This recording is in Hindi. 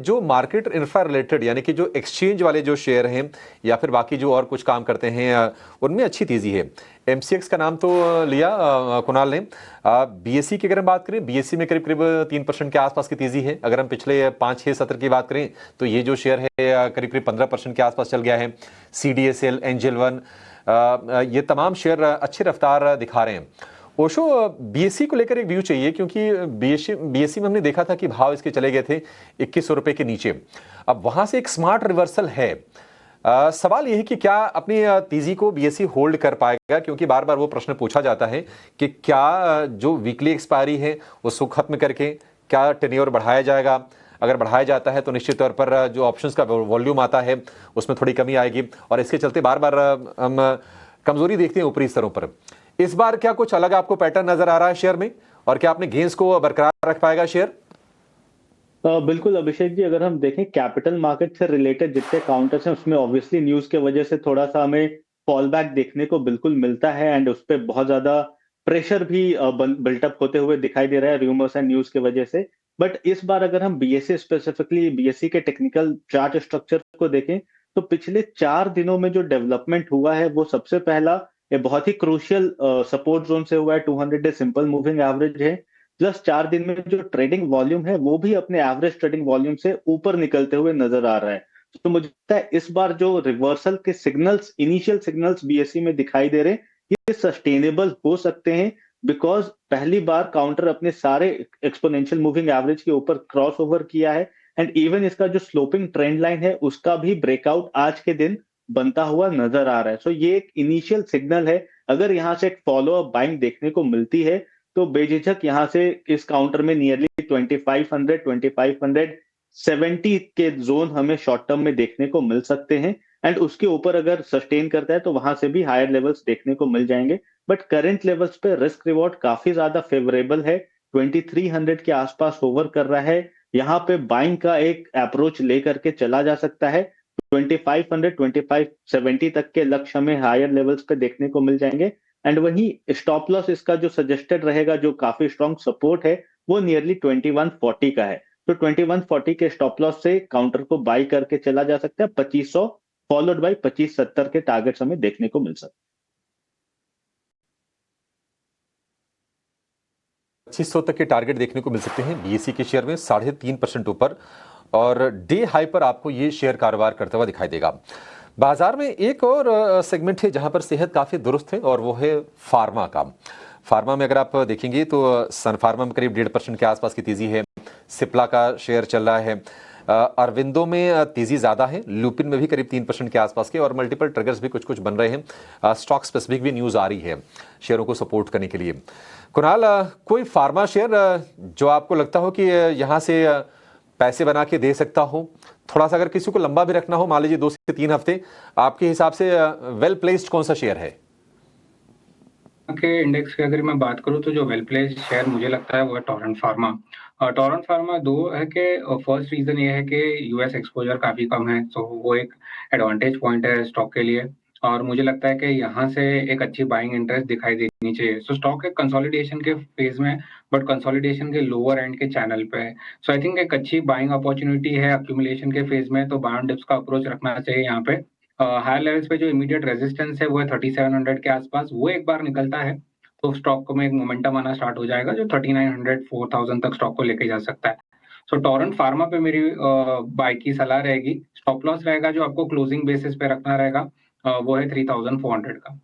जो मार्केट इंफ्रा रिलेटेड यानी कि जो एक्सचेंज वाले जो शेयर हैं या फिर बाकी जो और कुछ काम करते हैं उनमें अच्छी तेजी है। एमसीएक्स का नाम तो लिया कुणाल ने। बीएसई की अगर हम बात करें, बीएसई में करीब करीब 3% के आसपास की तेजी है। अगर हम पिछले 5-6 सत्र की बात करें तो ये जो शेयर है करीब करीब 15% के आसपास चल गया है। सीडीएसएल, एंजल वन, ये तमाम शेयर अच्छी रफ्तार दिखा रहे हैं। ओशो, बीएसई को लेकर एक व्यू चाहिए क्योंकि बीएसई में हमने देखा था कि भाव इसके चले गए थे 2100 रुपए के नीचे। अब वहां से एक स्मार्ट रिवर्सल है। सवाल यह है कि क्या अपनी तेजी को बीएसई होल्ड कर पाएगा, क्योंकि बार बार वो प्रश्न पूछा जाता है कि क्या जो वीकली एक्सपायरी है उसको खत्म करके क्या टेन्योर बढ़ाया जाएगा। अगर बढ़ाया जाता है तो निश्चित तौर पर जो ऑप्शंस का वॉल्यूम आता है उसमें थोड़ी कमी आएगी और इसके चलते बार बार हम कमजोरी देखते हैं ऊपरी स्तरों पर। इस बार क्या कुछ अलग आपको पैटर्न नजर आ रहा है शेयर में, और क्या अपने गेंस को बरकरार रख पाएगा शेयर? बिल्कुल अभिषेक जी, अगर हम देखें कैपिटल मार्केट से रिलेटेड जितने काउंटर्स हैं उसमें ऑब्वियसली न्यूज के वजह से थोड़ा सा हमें फॉल बैक देखने को बिल्कुल मिलता है एंड उस पर बहुत ज्यादा प्रेशर भी बिल्टअप होते हुए दिखाई दे रहा है रूमर्स एंड न्यूज की वजह से। बट इस बार अगर हम बीएसई स्पेसिफिकली बीएसई के टेक्निकल चार्ट स्ट्रक्चर को देखें तो पिछले 4 दिनों में जो डेवलपमेंट हुआ है वो सबसे पहला ये बहुत ही क्रूशियल सपोर्ट जोन से हुआ है। 200 डे सिंपल मूविंग एवरेज है, प्लस 4 दिन में जो ट्रेडिंग वॉल्यूम है वो भी अपने एवरेज ट्रेडिंग वॉल्यूम से ऊपर निकलते हुए नजर आ रहा है। तो मुझे लगता है इस बार जो रिवर्सल के सिग्नल्स, इनिशियल सिग्नल्स बीएसई में दिखाई दे रहे हैं, ये सस्टेनेबल हो सकते हैं। बिकॉज पहली बार काउंटर अपने सारे एक्सपोनेंशियल मूविंग एवरेज के ऊपर क्रॉस ओवर किया है एंड इवन इसका जो स्लोपिंग ट्रेंड लाइन है उसका भी ब्रेकआउट आज के दिन बनता हुआ नजर आ रहा है। सो ये एक इनिशियल सिग्नल है। अगर यहाँ से एक फॉलो अप बाइंग देखने को मिलती है तो बेझिझक यहां से इस काउंटर में नियरली 2500 2570 के जोन हमें शॉर्ट टर्म में देखने को मिल सकते हैं एंड उसके ऊपर अगर सस्टेन करता है तो वहां से भी हायर लेवल्स देखने को मिल जाएंगे। बट करंट लेवल्स पे रिस्क रिवॉर्ड काफी ज्यादा फेवरेबल है। 2300 के आसपास होवर कर रहा है। यहाँ पे बाइंग का एक अप्रोच लेकर के चला जा सकता है। 2500 2570 तक के लक्ष्य हमें हायर लेवल्स पे देखने को मिल जाएंगे एंड वहीं स्टॉप लॉस इसका जो सजेस्टेड रहेगा, जो काफी स्ट्रॉन्ग सपोर्ट है, वो नियरली 2140 का है। तो 2140 के स्टॉप लॉस से काउंटर को बाई करके चला जा सकता है। 2500 फॉलोड बाई 2570 के टारगेट्स हमें देखने को मिल सकते हैं। 2500 तक के टारगेट देखने को मिल सकते हैं बीएसई के शेयर में, 3.5% ऊपर, और डे हाई पर आपको ये शेयर कारोबार करता हुआ दिखाई देगा। बाजार में एक और सेगमेंट है जहां पर सेहत काफ़ी दुरुस्त है और वो है फार्मा का। फार्मा में अगर आप देखेंगे तो सन फार्मा में करीब 1.5% के आसपास की तेजी है। सिप्ला का शेयर चल रहा है। अरविंदो में तेजी ज़्यादा है। लुपिन में भी करीब 3% के आसपास के, और मल्टीपल ट्रिगर्स भी कुछ कुछ बन रहे हैं। स्टॉक स्पेसिफिक भी न्यूज़ आ रही है शेयरों को सपोर्ट करने के लिए। कुणाल, कोई फार्मा शेयर जो आपको लगता हो कि यहाँ से पैसे बना के दे सकता हो, थोड़ा सा अगर किसी को लंबा भी रखना हो, मान लीजिए 2 से 3 हफ्ते, आपके हिसाब से वेल प्लेस्ड कौन सा शेयर है? के इंडेक्स की अगर मैं बात करूं तो जो वेल प्लेस्ड शेयर मुझे लगता है वो है टोरेंट फार्मा। टोरेंट फार्मा दो है कि फर्स्ट रीजन ये है कि यूएस एक्सपोजर काफी कम है, तो वो एक एडवांटेज पॉइंट है स्टॉक के लिए। और मुझे लगता है कि यहाँ से एक अच्छी बाइंग इंटरेस्ट दिखाई देनी चाहिए। सो स्टॉक एक कंसोलिडेशन के फेज में, बट कंसोलिडेशन के लोअर एंड के चैनल पे है। सो आई थिंक एक अच्छी बाइंग अपॉर्चुनिटी है अक्यूमुलेशन के फेज में, तो बाय ऑन डिप्स का अप्रोच रखना चाहिए यहाँ पे। हायर लेवल्स पे जो इमीडिएट रेजिस्टेंस है वो है 3700 के आसपास, वो एक बार निकलता है तो स्टॉक को में एक मोमेंटम आना स्टार्ट हो जाएगा जो 3900 4000 तक स्टॉक को लेके जा सकता है। सो टोरेंट फार्मा पे मेरी बाय की सलाह रहेगी। स्टॉप लॉस रहेगा जो आपको क्लोजिंग बेसिस पे रखना रहेगा, वो है 3400 का।